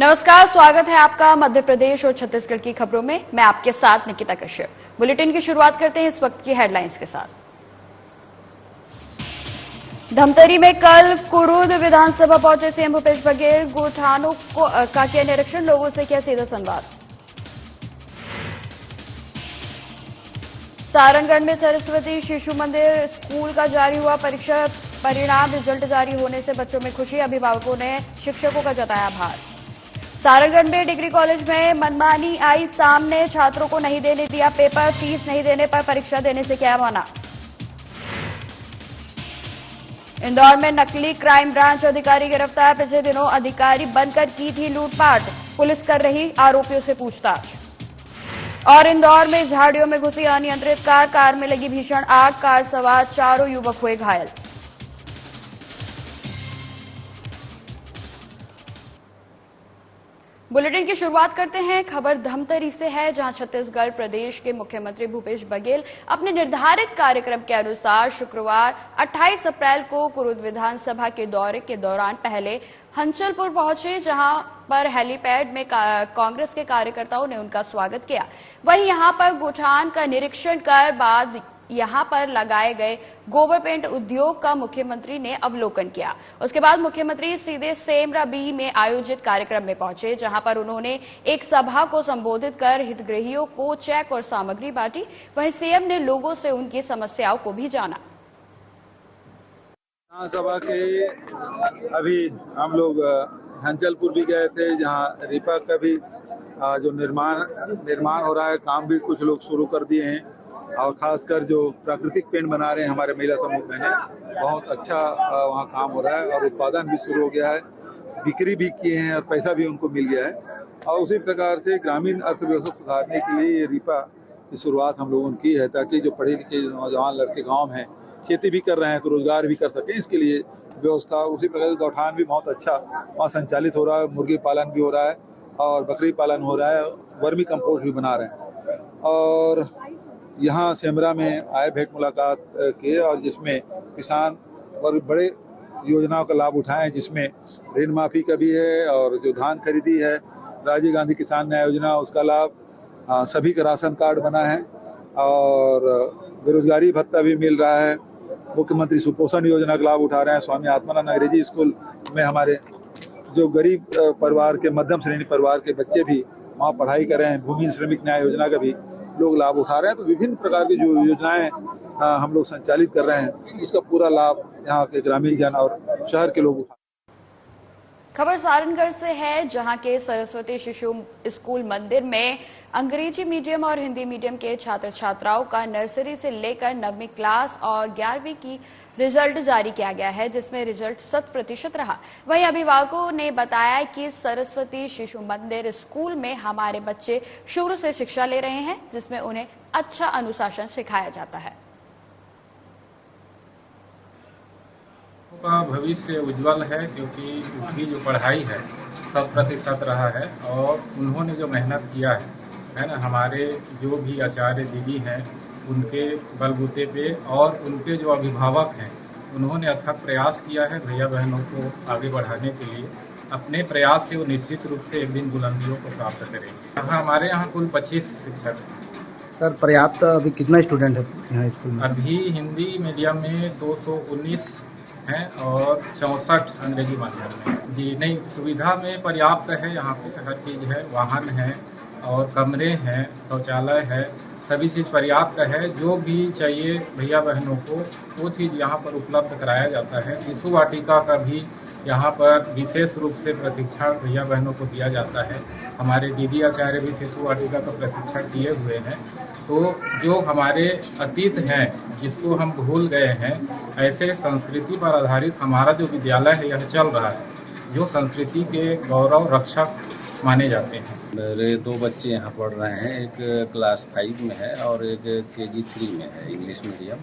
नमस्कार, स्वागत है आपका मध्य प्रदेश और छत्तीसगढ़ की खबरों में। मैं आपके साथ निकिता कश्यप। बुलेटिन की शुरुआत करते हैं इस वक्त की हेडलाइंस के साथ। धमतरी में कल कुरूद विधानसभा पहुंचे सीएम भूपेश बघेल। गोठानों का किया निरीक्षण, लोगों से किया सीधा संवाद। सारंगगढ़ में सरस्वती शिशु मंदिर स्कूल का जारी हुआ परीक्षा परिणाम। रिजल्ट जारी होने से बच्चों में खुशी, अभिभावकों ने शिक्षकों का जताया आभार। सारंगगढ़ में डिग्री कॉलेज में मनमानी आई सामने, छात्रों को नहीं देने दिया पेपर, फीस नहीं देने पर परीक्षा देने से किया मना। इंदौर में नकली क्राइम ब्रांच अधिकारी गिरफ्तार। पिछले दिनों अधिकारी बनकर की थी लूटपाट, पुलिस कर रही आरोपियों से पूछताछ। और इंदौर में झाड़ियों में घुसी अनियंत्रित कार में लगी भीषण आग, कार सवार 4 युवक हुए घायल। बुलेटिन की शुरुआत करते हैं खबर धमतरी से है, जहां छत्तीसगढ़ प्रदेश के मुख्यमंत्री भूपेश बघेल अपने निर्धारित कार्यक्रम के अनुसार शुक्रवार 28 अप्रैल को कुरूद विधानसभा के दौरे के दौरान पहले हंचलपुर पहुंचे, जहां पर हेलीपैड में कांग्रेस के कार्यकर्ताओं ने उनका स्वागत किया। वहीं यहां पर गोठान का निरीक्षण कर बाद यहां पर लगाए गए गोबर पेंट उद्योग का मुख्यमंत्री ने अवलोकन किया। उसके बाद मुख्यमंत्री सीधे सेमरा बी में आयोजित कार्यक्रम में पहुंचे, जहां पर उन्होंने एक सभा को संबोधित कर हितग्राहियों को चेक और सामग्री बांटी। वहीं सीएम ने लोगों से उनकी समस्याओं को भी जाना। विधानसभा के अभी हम लोग हंचलपुर भी गए थे, जहां रीपा का भी जो निर्माण हो रहा है, काम भी कुछ लोग शुरू कर दिए हैं। और खासकर जो प्राकृतिक पेंट बना रहे हैं हमारे महिला समूह में, बहुत अच्छा वहाँ काम हो रहा है और उत्पादन भी शुरू हो गया है, बिक्री भी किए हैं और पैसा भी उनको मिल गया है। और उसी प्रकार से ग्रामीण अर्थव्यवस्था सुधारने के लिए ये रीपा की शुरुआत हम लोगों ने की है, ताकि जो पढ़े लिखे नौजवान लड़के गाँव में खेती भी कर रहे हैं तो रोजगार भी कर सकें, इसके लिए व्यवस्था। उसी प्रकार से गौठान भी बहुत अच्छा वहाँ संचालित हो रहा है, मुर्गी पालन भी हो रहा है और बकरी पालन हो रहा है, वर्मी कंपोस्ट भी बना रहे हैं। और यहाँ सेमरा में आए भेंट मुलाकात किए, और जिसमें किसान और बड़े योजनाओं का लाभ उठाएं, जिसमें ऋण माफी का भी है और जो धान खरीदी है, राजीव गांधी किसान न्याय योजना, उसका लाभ, सभी का राशन कार्ड बना है और बेरोजगारी भत्ता भी मिल रहा है। मुख्यमंत्री सुपोषण योजना का लाभ उठा रहे हैं। स्वामी आत्मानंद अंग्रेजी स्कूल में हमारे जो गरीब परिवार के, मध्यम श्रेणी परिवार के बच्चे भी वहाँ पढ़ाई कर रहे हैं। भूमि श्रमिक न्याय योजना का भी लोग लाभ उठा रहे हैं। तो विभिन्न प्रकार की जो योजनाएं हम लोग संचालित कर रहे हैं, उसका पूरा लाभ यहाँ के ग्रामीण जन और शहर के लोग उठा। खबर सारंगगढ़ से है, जहां के सरस्वती शिशु स्कूल मंदिर में अंग्रेजी मीडियम और हिंदी मीडियम के छात्र छात्राओं का नर्सरी से लेकर 9वीं क्लास और 11वीं की रिजल्ट जारी किया गया है, जिसमें रिजल्ट 100% रहा। वहीं अभिभावकों ने बताया कि सरस्वती शिशु मंदिर स्कूल में हमारे बच्चे शुरू से शिक्षा ले रहे हैं, जिसमें उन्हें अच्छा अनुशासन सिखाया जाता है। का भविष्य उज्जवल है, क्योंकि उनकी जो पढ़ाई है 100% रहा है और उन्होंने जो मेहनत किया है ना, हमारे जो भी आचार्य दीदी हैं उनके बलबूते पे और उनके जो अभिभावक हैं उन्होंने अथक प्रयास किया है भैया बहनों को आगे बढ़ाने के लिए। अपने प्रयास से वो निश्चित रूप से एक दिन बुलंदियों को प्राप्त करेंगे। हमारे यहाँ कुल 25 शिक्षक हैं। सर, पर्याप्त अभी कितना स्टूडेंट है यहाँ स्कूल में? अभी हिंदी मीडियम में 219 हैं और 64 अंग्रेजी माध्यम में। जी नहीं, सुविधा में पर्याप्त है, यहाँ पे हर चीज़ है, वाहन है और कमरे हैं, शौचालय है, सभी चीज़ पर्याप्त है। जो भी चाहिए भैया बहनों को वो चीज़ यहाँ पर उपलब्ध कराया जाता है। शिशु वाटिका का भी यहाँ पर विशेष रूप से प्रशिक्षण भैया बहनों को दिया जाता है। हमारे दीदी आचार्य भी शिशु वाटिका का प्रशिक्षण दिए हुए हैं। तो जो हमारे अतीत हैं जिसको हम भूल गए हैं, ऐसे संस्कृति पर आधारित हमारा जो विद्यालय है यह चल रहा है, जो संस्कृति के गौरव रक्षक माने जाते हैं। मेरे 2 बच्चे यहाँ पढ़ रहे हैं, एक क्लास 5 में है और एक KG 3 में है, इंग्लिश मीडियम।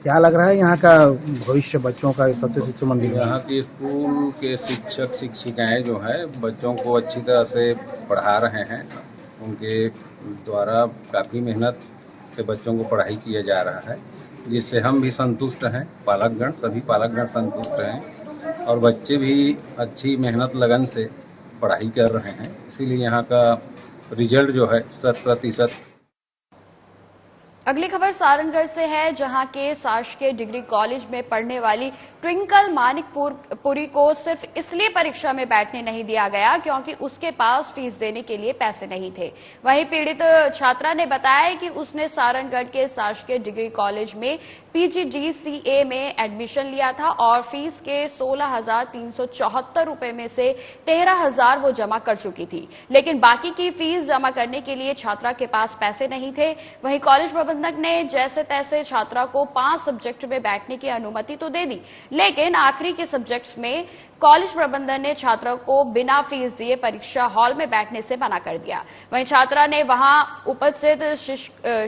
क्या लग रहा है यहाँ का भविष्य बच्चों का सबसे शिशु मंदिर? यहाँ के स्कूल के शिक्षक शिक्षिकाएं जो है बच्चों को अच्छी तरह से पढ़ा रहे हैं। उनके द्वारा काफ़ी मेहनत से बच्चों को पढ़ाई किया जा रहा है, जिससे हम भी संतुष्ट हैं। पालकगण, सभी पालकगण संतुष्ट हैं और बच्चे भी अच्छी मेहनत लगन से पढ़ाई कर रहे हैं, इसीलिए यहाँ का रिजल्ट जो है 100%। अगली खबर सारनगढ़ से है, जहां के शासकीय डिग्री कॉलेज में पढ़ने वाली ट्विंकल मानिकपुरी को सिर्फ इसलिए परीक्षा में बैठने नहीं दिया गया क्योंकि उसके पास फीस देने के लिए पैसे नहीं थे। वहीं पीड़ित छात्रा ने बताया कि उसने सारनगढ़ के शासकीय डिग्री कॉलेज में PGDCA में एडमिशन लिया था और फीस के 16,374 रुपए में से 13,000 वो जमा कर चुकी थी, लेकिन बाकी की फीस जमा करने के लिए छात्रा के पास पैसे नहीं थे। वहीं कॉलेज प्रबंधक ने जैसे तैसे छात्रा को 5 सब्जेक्ट में बैठने की अनुमति तो दे दी, लेकिन आखिरी के सब्जेक्ट्स में कॉलेज प्रबंधन ने छात्रा को बिना फीस दिए परीक्षा हॉल में बैठने से मना कर दिया। वहीं छात्रा ने वहां उपस्थित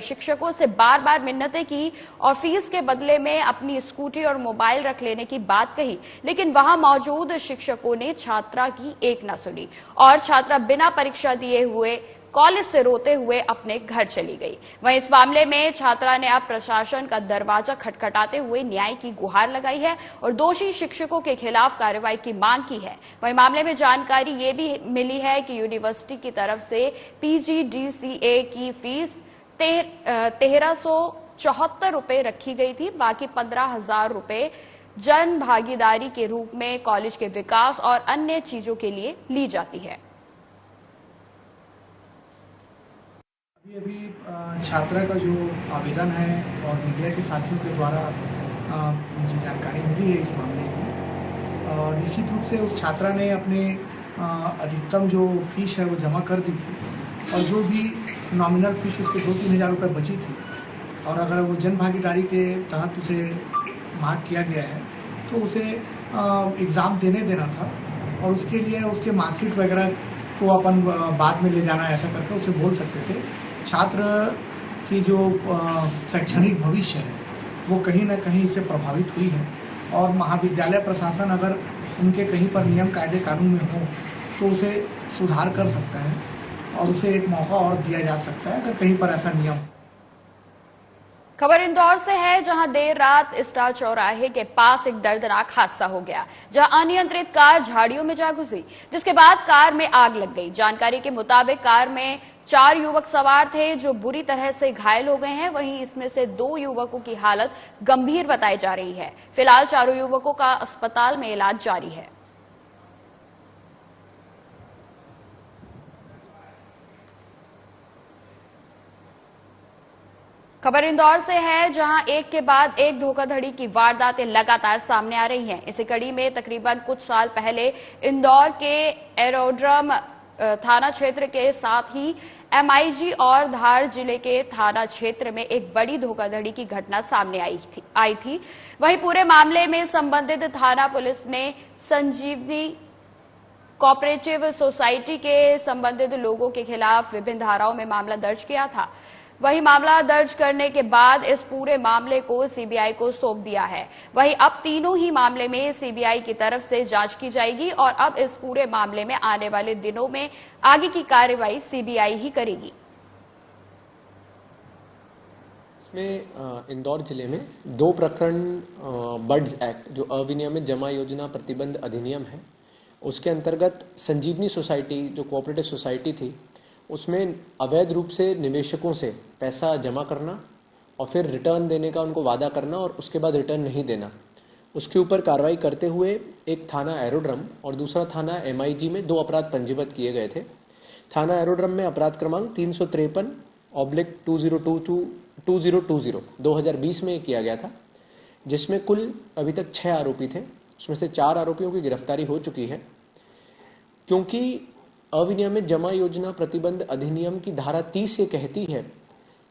शिक्षकों से बार बार मिन्नतें की और फीस के बदले में अपनी स्कूटी और मोबाइल रख लेने की बात कही, लेकिन वहां मौजूद शिक्षकों ने छात्रा की एक न सुनी और छात्रा बिना परीक्षा दिए हुए कॉलेज से रोते हुए अपने घर चली गई। वहीं इस मामले में छात्रा ने अब प्रशासन का दरवाजा खटखटाते हुए न्याय की गुहार लगाई है और दोषी शिक्षकों के खिलाफ कार्रवाई की मांग की है। वहीं मामले में जानकारी ये भी मिली है कि यूनिवर्सिटी की तरफ से PGDCA की फीस 1,374 रुपए रखी गई थी। बाकी 15,000 रुपए जन भागीदारी के रूप में कॉलेज के विकास और अन्य चीजों के लिए ली जाती है। अभी छात्रा का जो आवेदन है और मीडिया के साथियों के द्वारा मुझे जानकारी मिली है इस मामले की, निश्चित रूप से उस छात्रा ने अपने अधिकतम जो फीस है वो जमा कर दी थी और जो भी नॉमिनल फीस उसके 2-3 हज़ार रुपये बची थी और अगर वो जन भागीदारी के तहत उसे मार्क किया गया है तो उसे एग्ज़ाम देना था और उसके लिए उसके मार्कशीट वगैरह को अपन बाद में ले जाना ऐसा करके उसे बोल सकते थे। छात्र की जो शैक्षणिक भविष्य है वो कहीं ना कहीं इससे प्रभावित हुई है और महाविद्यालय प्रशासन अगर उनके कहीं पर नियम कायदे कानून में हो तो उसे सुधार कर सकता है और उसे एक मौका और दिया जा सकता है अगर कहीं पर ऐसा नियम। खबर इंदौर से है, जहां देर रात स्टार चौराहे के पास एक दर्दनाक हादसा हो गया, जहां अनियंत्रित कार झाड़ियों में जा घुसी, जिसके बाद कार में आग लग गई। जानकारी के मुताबिक कार में 4 युवक सवार थे जो बुरी तरह से घायल हो गए हैं। वहीं इसमें से 2 युवकों की हालत गंभीर बताई जा रही है। फिलहाल चारों युवकों का अस्पताल में इलाज जारी है। खबर इंदौर से है, जहां एक के बाद एक धोखाधड़ी की वारदातें लगातार सामने आ रही हैं। इसी कड़ी में तकरीबन कुछ साल पहले इंदौर के एरोड्रम थाना क्षेत्र के साथ ही MIG और धार जिले के थाना क्षेत्र में एक बड़ी धोखाधड़ी की घटना सामने आई थी। वहीं पूरे मामले में संबंधित थाना पुलिस ने संजीवनी कोऑपरेटिव सोसाइटी के संबंधित लोगों के खिलाफ विभिन्न धाराओं में मामला दर्ज किया था। वहीं मामला दर्ज करने के बाद इस पूरे मामले को CBI को सौंप दिया है। वहीं अब तीनों ही मामले में CBI की तरफ से जांच की जाएगी और अब इस पूरे मामले में आने वाले दिनों में आगे की कार्रवाई CBI ही करेगी। इसमें इंदौर जिले में 2 प्रकरण बड्स एक्ट, जो अविनियमित जमा योजना प्रतिबंध अधिनियम है, उसके अंतर्गत संजीवनी सोसाइटी जो कोऑपरेटिव सोसाइटी थी उसमें अवैध रूप से निवेशकों से पैसा जमा करना और फिर रिटर्न देने का उनको वादा करना और उसके बाद रिटर्न नहीं देना, उसके ऊपर कार्रवाई करते हुए एक थाना एरोड्रम और दूसरा थाना MIG में 2 अपराध पंजीबद्ध किए गए थे। थाना एरोड्रम में अपराध क्रमांक 353/2020 2020 में किया गया था, जिसमें कुल अभी तक 6 आरोपी थे। उसमें से 4 आरोपियों की गिरफ्तारी हो चुकी है। क्योंकि अविनियमित जमा योजना प्रतिबंध अधिनियम की धारा 30 ये कहती है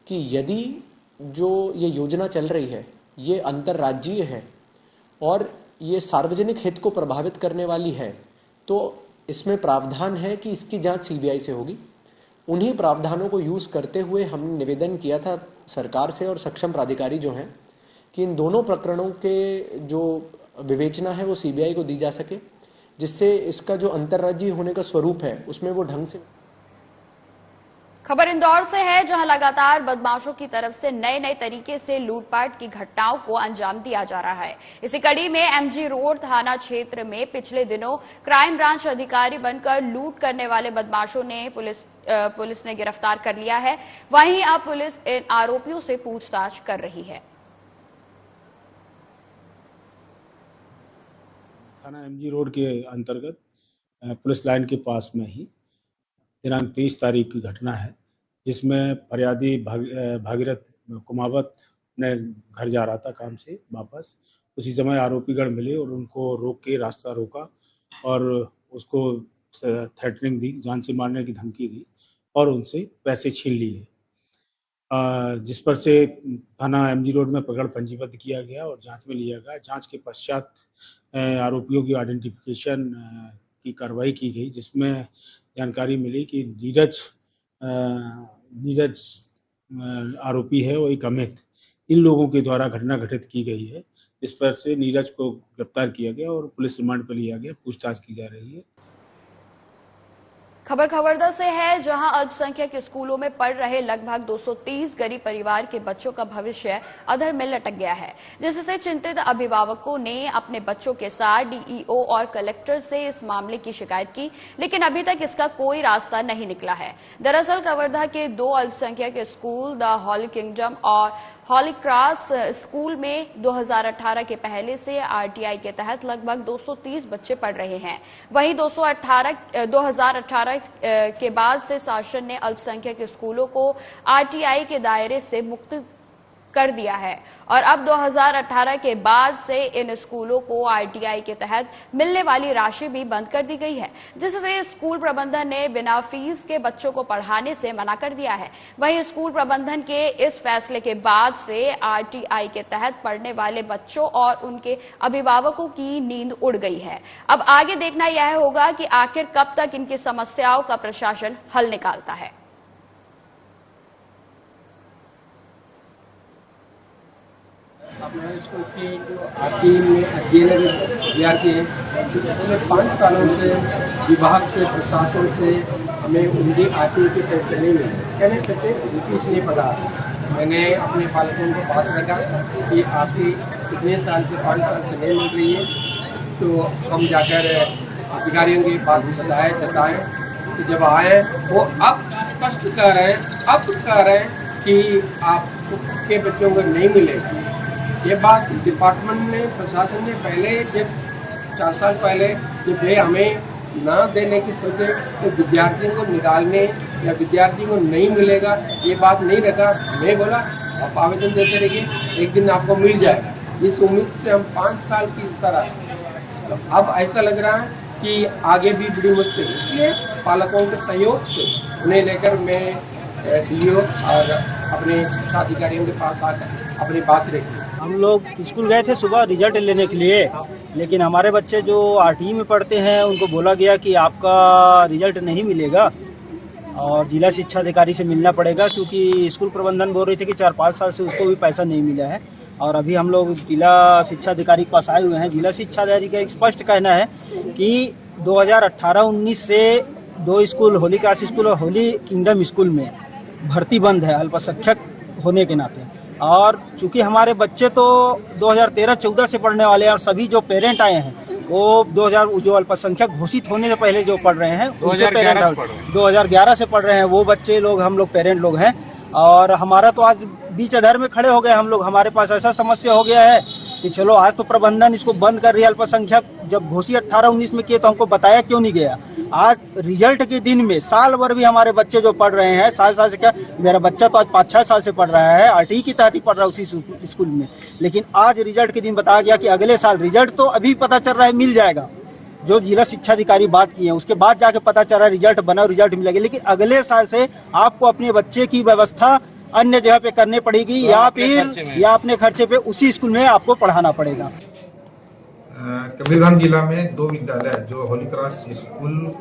कि यदि जो ये योजना चल रही है ये अंतर्राज्यीय है और ये सार्वजनिक हित को प्रभावित करने वाली है, तो इसमें प्रावधान है कि इसकी जांच CBI से होगी। उन्हीं प्रावधानों को यूज करते हुए हमने निवेदन किया था सरकार से और सक्षम प्राधिकारी जो हैं कि इन दोनों प्रकरणों के जो विवेचना है वो CBI को दी जा सके, जिससे इसका जो अंतर्राज्यीय होने का स्वरूप है उसमें वो ढंग से। खबर इंदौर से है, जहां लगातार बदमाशों की तरफ से नए नए तरीके से लूटपाट की घटनाओं को अंजाम दिया जा रहा है। इसी कड़ी में एमजी रोड थाना क्षेत्र में पिछले दिनों क्राइम ब्रांच अधिकारी बनकर लूट करने वाले बदमाशों ने पुलिस ने गिरफ्तार कर लिया है। वहीं अब पुलिस इन आरोपियों से पूछताछ कर रही है। थाना एमजी रोड के अंतर्गत पुलिस लाइन के पास में ही दिनांक 23 तारीख की घटना है, जिसमें फरियादी भागीरथ कुमावत ने घर जा रहा था काम से वापस। उसी समय आरोपीगण मिले और उनको रोक के रास्ता रोका और उसको थ्रेटनिंग दी, जान से मारने की धमकी दी और उनसे पैसे छीन लिए, जिस पर से थाना एमजी रोड में प्रकरण पंजीबद्ध किया गया और जांच में लिया गया। जांच के पश्चात आरोपियों की आइडेंटिफिकेशन की कार्रवाई की गई, जिसमें जानकारी मिली कि नीरज आरोपी है और एक अमित, इन लोगों के द्वारा घटना घटित की गई है। इस पर से नीरज को गिरफ्तार किया गया और पुलिस रिमांड पर लिया गया, पूछताछ की जा रही है। खबर खबरदा से है, जहां अल्पसंख्यक स्कूलों में पढ़ रहे लगभग 230 गरीब परिवार के बच्चों का भविष्य अधर में लटक गया है, जिससे चिंतित अभिभावकों ने अपने बच्चों के साथ डीईओ और कलेक्टर से इस मामले की शिकायत की, लेकिन अभी तक इसका कोई रास्ता नहीं निकला है। दरअसल कवर्धा के 2 अल्पसंख्यक स्कूल द हॉली किंगडम और हॉली क्रॉस स्कूल में 2018 के पहले से आरटीआई के तहत लगभग 230 बच्चे पढ़ रहे हैं। वहीं 2018 के बाद से शासन ने अल्पसंख्यक स्कूलों को आरटीआई के दायरे से मुक्त कर दिया है और अब 2018 के बाद से इन स्कूलों को आरटीआई के तहत मिलने वाली राशि भी बंद कर दी गई है, जिससे स्कूल प्रबंधन ने बिना फीस के बच्चों को पढ़ाने से मना कर दिया है। वहीं स्कूल प्रबंधन के इस फैसले के बाद से आरटीआई के तहत पढ़ने वाले बच्चों और उनके अभिभावकों की नींद उड़ गई है। अब आगे देखना यह होगा कि आखिर कब तक इनकी समस्याओं का प्रशासन हल निकालता है। अपने स्कूल के जो आरटी में अध्ययन विद्यार्थी हैं, पिछले 5 सालों से विभाग से, प्रशासन से हमें उनकी आरटी के पैसे नहीं मिले। कहने पैसे रुपीस नहीं पड़ा। मैंने अपने पालकों को बात रखा कि आपकी इतने साल से 5 साल से नहीं मिल रही है, तो हम जाकर अधिकारियों की बात जताए। तो जब आए वो अब स्पष्ट कह रहे हैं कि आपके बच्चों को नहीं मिलेगी। ये बात डिपार्टमेंट ने, प्रशासन ने पहले जब 4 साल पहले जब ये हमें न देने की सोचे तो विद्यार्थियों को निकालने या विद्यार्थियों को नहीं मिलेगा ये बात नहीं रखा। मैं बोला आप आवेदन देते रहिए, एक दिन आपको मिल जाएगा। इस उम्मीद से हम 5 साल की इस तरह, तो अब ऐसा लग रहा है कि आगे भी बड़ी मुश्किल, इसलिए पालकों के सहयोग से उन्हें लेकर मैं डीओ और अपने शिक्षा अधिकारियों के पास आकर अपनी बात रखी। हम लोग स्कूल गए थे सुबह रिजल्ट लेने के लिए, लेकिन हमारे बच्चे जो आरटी में पढ़ते हैं उनको बोला गया कि आपका रिजल्ट नहीं मिलेगा और जिला शिक्षा अधिकारी से मिलना पड़ेगा, क्योंकि स्कूल प्रबंधन बोल रही थी कि 4-5 साल से उसको भी पैसा नहीं मिला है। और अभी हम लोग जिला शिक्षा अधिकारी के पास आए हुए हैं। जिला शिक्षा अधिकारी का एक स्पष्ट कहना है कि 2018-19 से 2 स्कूल, होली क्रॉस स्कूल और होली किंगडम स्कूल में भर्ती बंद है अल्पसंख्यक होने के नाते। और चूंकि हमारे बच्चे तो 2013-14 से पढ़ने वाले हैं और सभी जो पेरेंट आए हैं वो 2000 जो अल्पसंख्यक घोषित होने से पहले जो पढ़ रहे हैं 2011 से पढ़ रहे हैं, वो बच्चे लोग हम लोग पेरेंट लोग हैं। और हमारा तो आज बीच अधर में खड़े हो गए हम लोग। हमारे पास ऐसा समस्या हो गया है कि चलो आज तो प्रबंधन इसको बंद कर रही है अल्पसंख्यक, जब घोषित 18-19 में किए तो हमको बताया क्यों नहीं गया। आज रिजल्ट के दिन में साल भर भी हमारे बच्चे जो पढ़ रहे हैं, साल से क्या, मेरा बच्चा तो आज 5-6 साल से पढ़ रहा है, आरटी के तहत ही पढ़ रहा है उसी स्कूल में, लेकिन आज रिजल्ट के दिन बताया गया कि अगले साल रिजल्ट तो अभी पता चल रहा है मिल जाएगा, जो जिला शिक्षा अधिकारी बात किए हैं उसके बाद जाके पता चल रहा है रिजल्ट बना, रिजल्ट मिलेगा, लेकिन अगले साल से आपको अपने बच्चे की व्यवस्था अन्य जगह पे करनी पड़ेगी या फिर या अपने खर्चे पे उसी स्कूल में आपको पढ़ाना पड़ेगा। कबीरधाम जिला में 2 विद्यालय जो होली क्रॉस स्कूल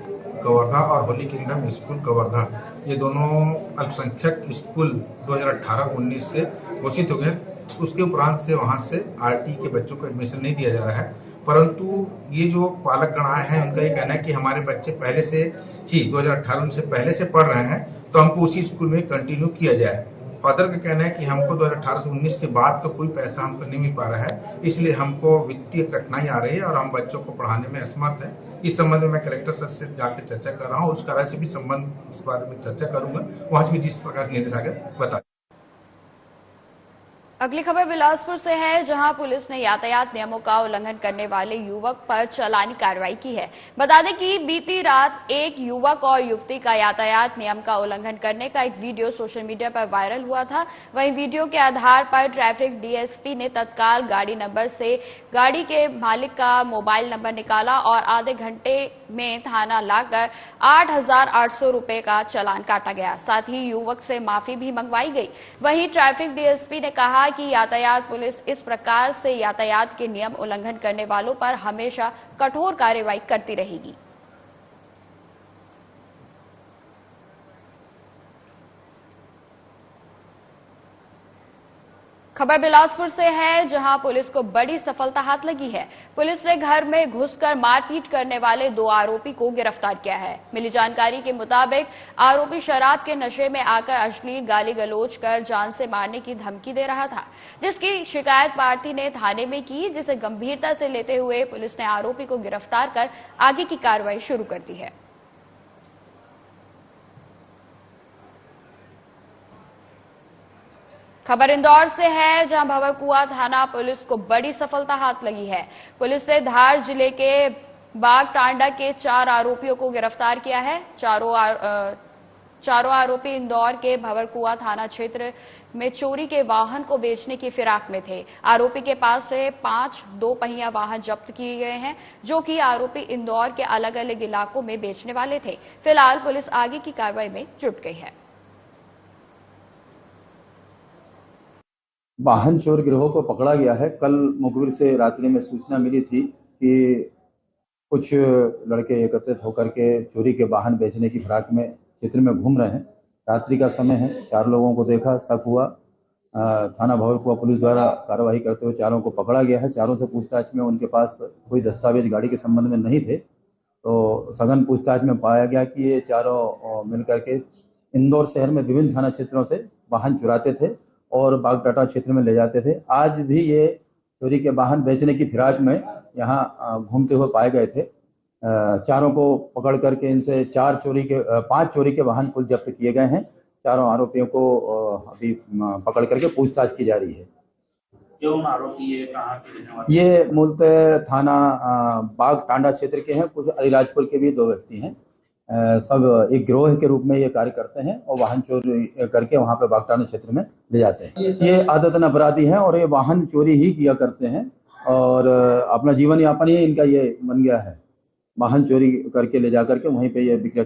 कवर्धा और होली किंगडम स्कूल कवर्धा, ये दोनों अल्पसंख्यक स्कूल 2018-19 से घोषित हो गए। उसके उपरांत से वहां से आरटी के बच्चों को एडमिशन नहीं दिया जा रहा है, परंतु ये जो पालक गण आए हैं उनका ये कहना है कि हमारे बच्चे पहले से ही 2018 से पहले से पढ़ रहे हैं तो हमको उसी स्कूल में कंटिन्यू किया जाए। फादर का कहना है कि हमको 2018 से 19 के बाद का कोई पैसा हमको नहीं मिल पा रहा है, इसलिए हमको वित्तीय कठिनाई आ रही है और हम बच्चों को पढ़ाने में असमर्थ है। इस संबंध में मैं कलेक्टर सर से जाकर चर्चा कर रहा हूँ और उस कार्य से भी संबंध इस बारे में चर्चा करूंगा, वहां से भी जिस प्रकार निर्देश आगे बता। अगली खबर बिलासपुर से है, जहां पुलिस ने यातायात नियमों का उल्लंघन करने वाले युवक पर चालानी कार्रवाई की है। बता दें कि बीती रात एक युवक और युवती का यातायात नियम का उल्लंघन करने का एक वीडियो सोशल मीडिया पर वायरल हुआ था। वहीं वीडियो के आधार पर ट्रैफिक डीएसपी ने तत्काल गाड़ी नंबर से गाड़ी के मालिक का मोबाइल नंबर निकाला और आधे घंटे में थाना लाकर 8,800 रुपए का चालान काटा गया। साथ ही युवक से माफी भी मंगवाई गई। वहीं ट्रैफिक डीएसपी ने कहा कि यातायात पुलिस इस प्रकार से यातायात के नियम उल्लंघन करने वालों पर हमेशा कठोर कार्रवाई करती रहेगी। खबर बिलासपुर से है, जहां पुलिस को बड़ी सफलता हाथ लगी है। पुलिस ने घर में घुसकर मारपीट करने वाले 2 आरोपी को गिरफ्तार किया है। मिली जानकारी के मुताबिक आरोपी शराब के नशे में आकर अश्लील गाली गलौज कर जान से मारने की धमकी दे रहा था, जिसकी शिकायत पार्थी ने थाने में की, जिसे गंभीरता से लेते हुए पुलिस ने आरोपी को गिरफ्तार कर आगे की कार्रवाई शुरू कर दी है। खबर इंदौर से है, जहां भंवरकुआं थाना पुलिस को बड़ी सफलता हाथ लगी है। पुलिस ने धार जिले के बागटांडा के 4 आरोपियों को गिरफ्तार किया है। चारों आरोपी इंदौर के भंवरकुआं थाना क्षेत्र में चोरी के वाहन को बेचने की फिराक में थे। आरोपी के पास से 5 2 पहिया वाहन जब्त किए गए हैं, जो कि आरोपी इंदौर के अलग अलग इलाकों में बेचने वाले थे। फिलहाल पुलिस आगे की कार्रवाई में जुट गई है। वाहन चोर गिरोह को पकड़ा गया है। कल मुखबिर से रात्रि में सूचना मिली थी कि कुछ लड़के एकत्रित होकर के चोरी के वाहन बेचने की फिराक में क्षेत्र में घूम रहे हैं। रात्रि का समय है, 4 लोगों को देखा, शक हुआ। थाना भंवरकुआं पुलिस द्वारा कार्रवाई करते हुए 4 को पकड़ा गया है। 4 से पूछताछ में उनके पास कोई दस्तावेज गाड़ी के संबंध में नहीं थे, तो सघन पूछताछ में पाया गया कि ये 4 मिलकर के इंदौर शहर में विभिन्न थाना क्षेत्रों से वाहन चुराते थे और बागटाटा क्षेत्र में ले जाते थे। आज भी ये चोरी के वाहन बेचने की फिराक में यहाँ घूमते हुए पाए गए थे। 4 को पकड़ करके इनसे 5 चोरी के वाहन कुल जब्त किए गए हैं। 4 आरोपियों को अभी पकड़ करके पूछताछ की जा रही है। कौन आरोपी है, कहाँ के? ये मूलतः थाना बागटांडा क्षेत्र के हैं। कुछ अलीराजपुर के भी 2 व्यक्ति हैं। सब एक गिरोह के रूप में ये कार्य करते हैं और वाहन चोरी करके वहां पे बागटांडा क्षेत्र में ले जाते हैं। ये आदतन अपराधी हैं और ये वाहन चोरी ही किया करते हैं और अपना जीवन यापन ही इनका ये बन गया है, वाहन चोरी करके ले जाकर के वहीं पे ये बिक्री।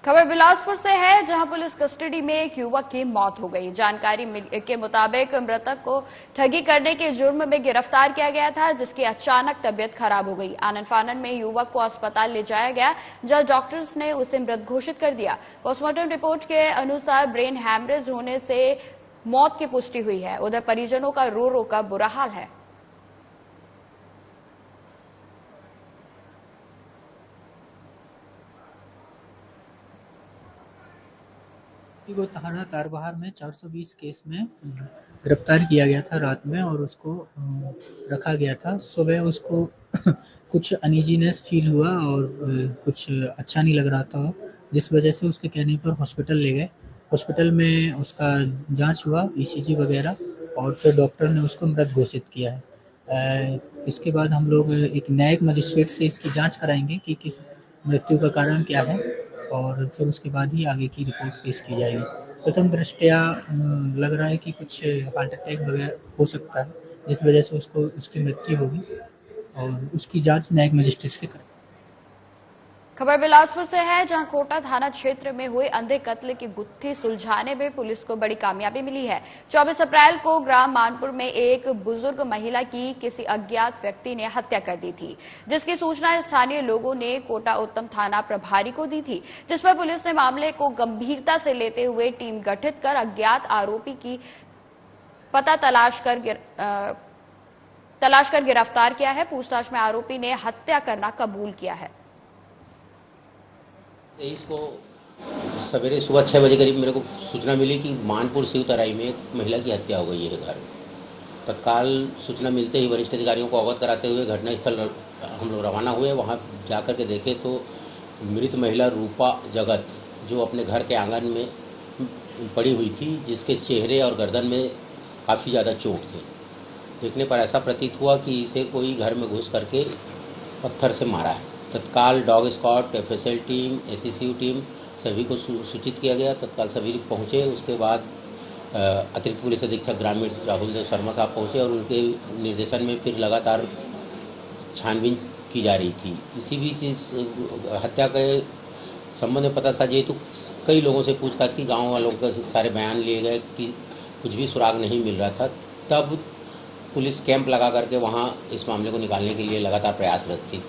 खबर बिलासपुर से है, जहां पुलिस कस्टडी में एक युवक की मौत हो गई। जानकारी के मुताबिक मृतक को ठगी करने के जुर्म में गिरफ्तार किया गया था, जिसकी अचानक तबीयत खराब हो गई। आनन फानन में युवक को अस्पताल ले जाया गया, जहां डॉक्टर्स ने उसे मृत घोषित कर दिया। पोस्टमार्टम रिपोर्ट के अनुसार ब्रेन हैमरेज होने से मौत की पुष्टि हुई है। उधर परिजनों का रो रो का बुरा हाल है। को थाना तारबहार में 420 केस में गिरफ्तार किया गया था रात में और उसको रखा गया था। सुबह उसको कुछ अनइजीनेस फील हुआ और कुछ अच्छा नहीं लग रहा था, जिस वजह से उसके कहने पर हॉस्पिटल ले गए। हॉस्पिटल में उसका जांच हुआ, ईसीजी वगैरह, और फिर डॉक्टर ने उसको मृत घोषित किया है। इसके बाद हम लोग एक न्यायिक मजिस्ट्रेट से इसकी जाँच कराएंगे कि किस मृत्यु का कारण क्या है और फिर उसके बाद ही आगे की रिपोर्ट पेश की जाएगी। प्रथम दृष्टया लग रहा है कि कुछ हार्ट अटैक वगैरह हो सकता है, जिस वजह से उसकी मृत्यु होगी और उसकी जांच न्यायिक मजिस्ट्रेट से करें। खबर बिलासपुर से है, जहां कोटा थाना क्षेत्र में हुए अंधे कत्ल की गुत्थी सुलझाने में पुलिस को बड़ी कामयाबी मिली है। 24 अप्रैल को ग्राम मानपुर में एक बुजुर्ग महिला की किसी अज्ञात व्यक्ति ने हत्या कर दी थी, जिसकी सूचना स्थानीय लोगों ने कोटा उत्तम थाना प्रभारी को दी थी, जिस पर पुलिस ने मामले को गंभीरता से लेते हुए टीम गठित कर अज्ञात आरोपी की पता तलाश कर गिरफ्तार किया है। पूछताछ में आरोपी ने हत्या करना कबूल किया है। 23 को सवेरे सुबह 6 बजे करीब मेरे को सूचना मिली कि मानपुर शिवतराई में एक महिला की हत्या हो गई है घर। तत्काल सूचना मिलते ही वरिष्ठ अधिकारियों को अवगत कराते हुए घटनास्थल हम लोग रवाना हुए। वहाँ जाकर के देखे तो मृत महिला रूपा जगत जो अपने घर के आंगन में पड़ी हुई थी, जिसके चेहरे और गर्दन में काफ़ी ज़्यादा चोट थे। देखने पर ऐसा प्रतीत हुआ कि इसे कोई घर में घुस करके पत्थर से मारा है। तत्काल dog squad, FSL team, SCU team सभी को सूचित किया गया। तत्काल सभी पहुँचे। उसके बाद अतिरिक्त पुलिस अधीक्षक ग्रामीण राहुल देव शर्मा साहब पहुँचे और उनके निर्देशन में फिर लगातार छानबीन की जा रही थी। इसी बीच इस हत्या के संबंध में पता चला तो कई लोगों से पूछताछ की, गांव वालों के सारे बयान लिए गए कि कुछ भी सुराग नहीं मिल रहा था। तब पुलिस कैंप लगा करके वहां इस मामले को निकालने के लिए लगातार प्रयासरत थी।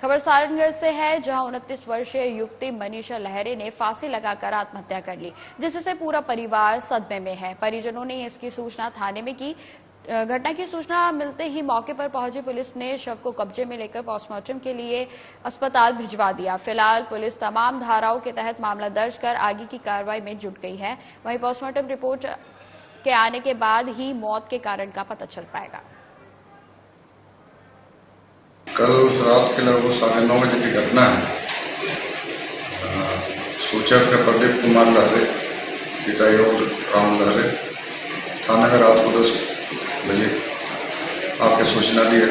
खबर सारंगगढ़ से है, जहां 29 वर्षीय युवती मनीषा लहरे ने फांसी लगाकर आत्महत्या कर ली, जिससे पूरा परिवार सदमे में है। परिजनों ने इसकी सूचना थाने में की। घटना की सूचना मिलते ही मौके पर पहुंची पुलिस ने शव को कब्जे में लेकर पोस्टमार्टम के लिए अस्पताल भिजवा दिया। फिलहाल पुलिस तमाम धाराओं के तहत मामला दर्ज कर आगे की कार्रवाई में जुट गई है। वहीं पोस्टमार्टम रिपोर्ट के आने के बाद ही मौत के कारण का पता चल पाएगा। कल रात के लगभग 9:30 बजे की घटना है। सूचक है प्रदीप कुमार लहरे, पिता योग राम लहरे। थाना में रात को 10 बजे आपने सूचना दी है।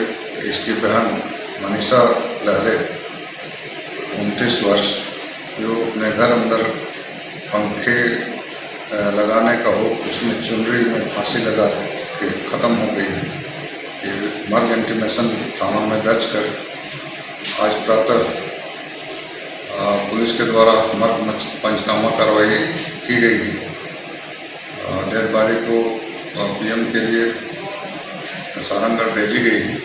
इसकी बहन मनीषा लहरे 29 वर्ष, जो अपने घर अंदर पंखे लगाने का हो, उसमें चुनरी में फांसी लगा के खत्म हो गई है। ये मर्ग इंटीमेशन थाना में दर्ज कर आज प्रातः पुलिस के द्वारा मर्ग पंचनामा कार्रवाई की गई है। डेड बॉडी को पीएम के लिए सारंगगढ़ भेजी गई है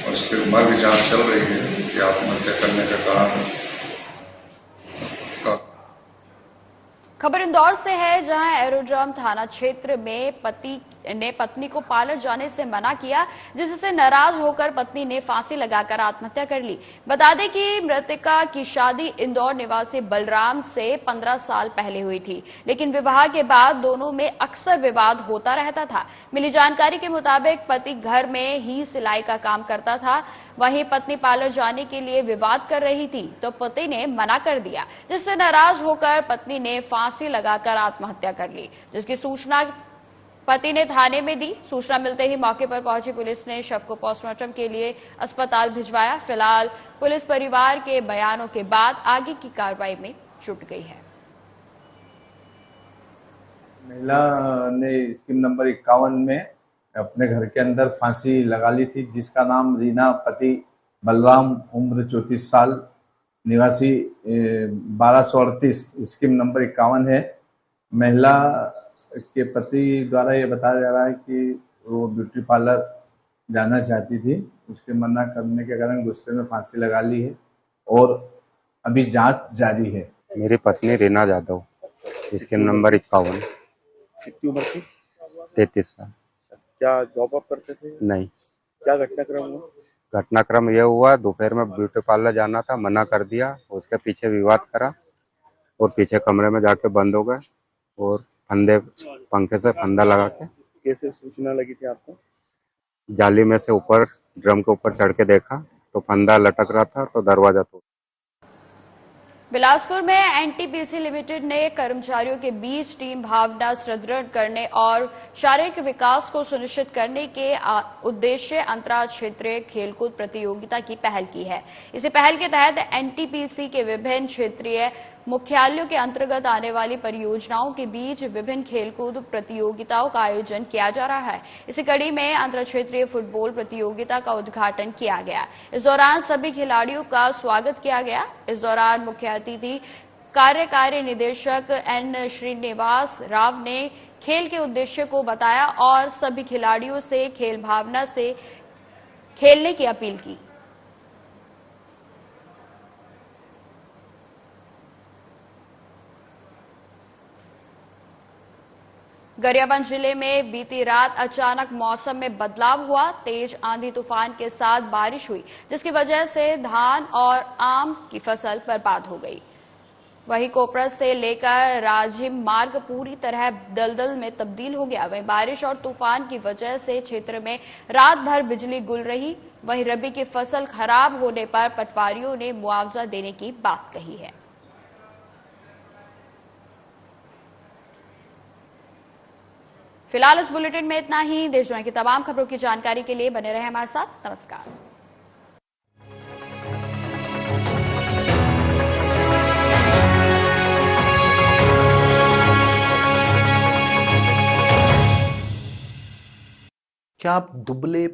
और उसके मर्ग जांच चल रही है कि आत्महत्या करने का कारण। खबर इंदौर से है, जहां एरोड्रम थाना क्षेत्र में पति ने पत्नी को पार्लर जाने से मना किया, जिससे नाराज होकर पत्नी ने फांसी लगाकर आत्महत्या कर ली। बता दें कि मृतका की शादी इंदौर निवासी बलराम से 15 साल पहले हुई थी, लेकिन विवाह के बाद दोनों में अक्सर विवाद होता रहता था। मिली जानकारी के मुताबिक पति घर में ही सिलाई का काम करता था, वहीं पत्नी पार्लर जाने के लिए विवाद कर रही थी तो पति ने मना कर दिया, जिससे नाराज होकर पत्नी ने फांसी लगाकर आत्महत्या कर ली, जिसकी सूचना पति ने थाने में दी। सूचना मिलते ही मौके पर पहुंची पुलिस ने शव को पोस्टमार्टम के लिए अस्पताल भिजवाया। फिलहाल पुलिस परिवार के बयानों के बाद आगे की कार्रवाई में जुट गई है। महिला ने स्कीम नंबर 51 में अपने घर के अंदर फांसी लगा ली थी, जिसका नाम रीना, पति बलराम, उम्र 34 साल, निवासी 1238, स्कीम नंबर 51 है। महिला के पति द्वारा ये बताया जा रहा है कि वो ब्यूटी पार्लर जाना चाहती थी, उसके मना करने के कारण गुस्से में फांसी लगा ली है और अभी जांच जारी है। मेरी पत्नी रीना जादव, स्कीम नंबर 51। कितनी उम्र थी? 33 साल। क्या जॉब आप करते थे? नहीं। क्या घटनाक्रम हुआ? घटनाक्रम यह हुआ, दोपहर में ब्यूटी पार्लर जाना था, मना कर दिया। उसके पीछे विवाद करा और पीछे कमरे में जाके बंद हो गए और पंखे से फंदा लगा के। कैसे सूचना लगी थी आपको? जाली में से ऊपर ड्रम के ऊपर चढ़ के देखा तो फंदा लटक रहा था तो दरवाजा तोड़। बिलासपुर में एनटीपीसी लिमिटेड ने कर्मचारियों के बीच टीम भावना सुदृढ़ करने और शारीरिक विकास को सुनिश्चित करने के उद्देश्य अंतर्राज्य क्षेत्रीय खेलकूद प्रतियोगिता की पहल की है। इसी पहल के तहत एनटीपीसी के विभिन्न क्षेत्रीय मुख्यालयों के अंतर्गत आने वाली परियोजनाओं के बीच विभिन्न खेलकूद प्रतियोगिताओं का आयोजन किया जा रहा है। इसी कड़ी में अंतर क्षेत्रीय फुटबॉल प्रतियोगिता का उद्घाटन किया गया। इस दौरान सभी खिलाड़ियों का स्वागत किया गया। इस दौरान मुख्य अतिथि कार्यकारी निदेशक एन श्रीनिवास राव ने खेल के उद्देश्य को बताया और सभी खिलाड़ियों से खेल भावना से खेलने की अपील की। गरियाबंद जिले में बीती रात अचानक मौसम में बदलाव हुआ। तेज आंधी तूफान के साथ बारिश हुई, जिसकी वजह से धान और आम की फसल बर्बाद हो गई। वहीं कोपरस से लेकर राजिम मार्ग पूरी तरह दलदल में तब्दील हो गया। वहीं बारिश और तूफान की वजह से क्षेत्र में रात भर बिजली गुल रही। वहीं रबी की फसल खराब होने पर पटवारियों ने मुआवजा देने की बात कही है। फिलहाल इस बुलेटिन में इतना ही। देश दुनिया की तमाम खबरों की जानकारी के लिए बने रहे हमारे साथ। नमस्कार। क्या आप दुबले